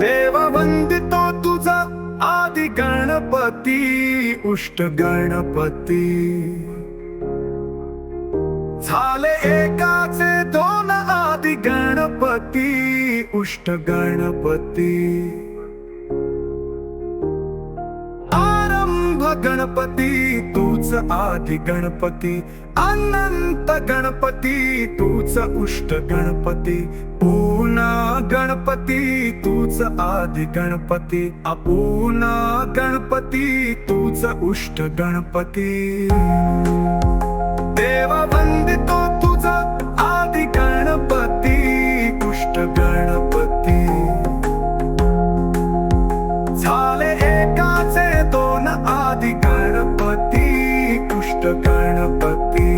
देव वंदितो तुझा आदि गणपती उष्ट गणपती। झाले एकाचे दोन आदि गणपती उष्ट गणपती। आरंभ गणपती तूच आदि गणपती, अनंत गणपती तूच उष्ट गणपती। पूर्ण गणपती तूच आदि गणपती, अपूर्ण गणपती तूच उष्ट गणपती। देव वंदितो तुझा आदि गणपती उष्ट गणपती। झाले एकाचे दोन आदि गणपती उष्ट गणपती।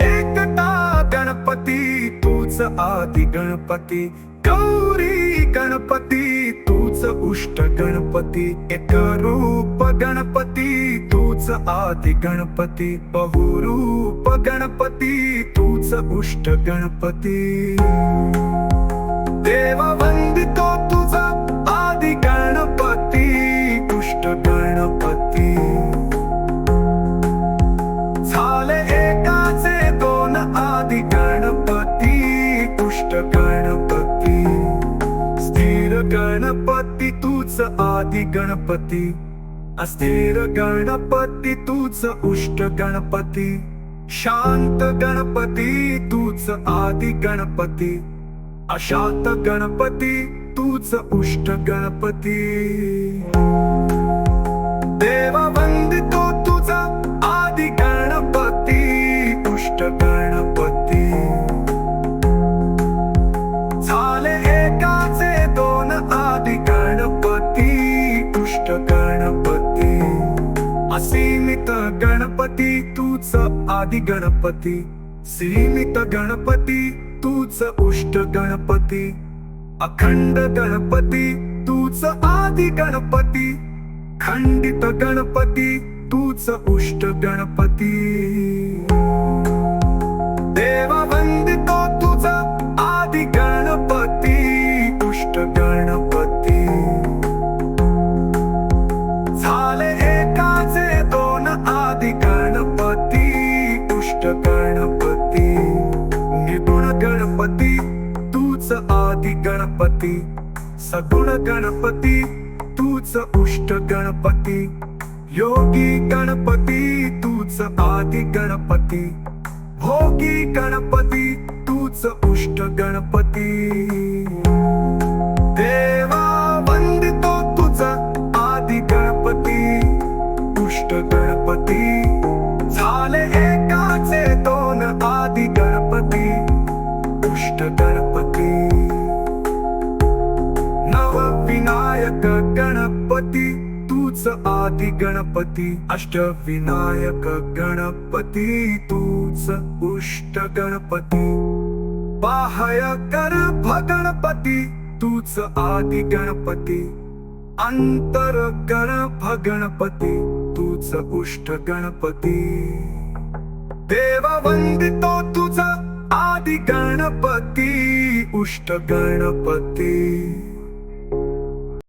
एकटा गणपती तूच आदि गणपती, गौरी गणपती तूच उष्ट गणपती। एक रूप गणपती तूच आदि गणपती, बहुरूप गणपती तूच उष्ट गणपती। देव वंदितो तुझा आदि गणपती उष्ट गणपती। झाले एकाचे दोन आदि गणपती उष्ट गणपती। स्थिर गणपती तूच आदि गणपती, अस्थिर गणपती तूच उष्ट गणपती। शांत गणपती तूच आदि गणपती, अशांत गणपती तूच उष्ट गणपती। देव वंदितो तुझा आदि गणपती उष्ट गणपती। झाले एकाचे दोन आदि गणपती उष्ट गणपती। असीमित गणपती तूच आदि गणपती, सीमित गणपती तूच उष्ट गणपती। अखंड गणपती तूच आदि गणपती, खंडित गणपती तूच उष्ट गणपती। देव वंदितो तुझा आदि गणपती उष्ट गणपती। झाले एकाचे दोन आदि गणपती उष्ट गणपती। निर्गुण गणपती तूच आदि गणपती, सगुण गणपती तूच उष्ट गणपती। योगी गणपती तूच आदि गणपती, भोगी गणपती तूच उष्ट गणपती। देवा वंदितो तुझा आदि गणपती उष्ट गणपती। झाले एकाचे दोन आदि गणपती उष्ट गणपती। नव विनायक गणपती तूच आदि गणपती, अष्टविनायक गणपती तूच उष्ट गणपती। बाह्य गर्भ गणपती तूच आदि गणपती, अंतर गर्भ गणपती तूच उष्ट गणपती। देव वंदितो तुझा आदि गणपती उष्ट गणपती।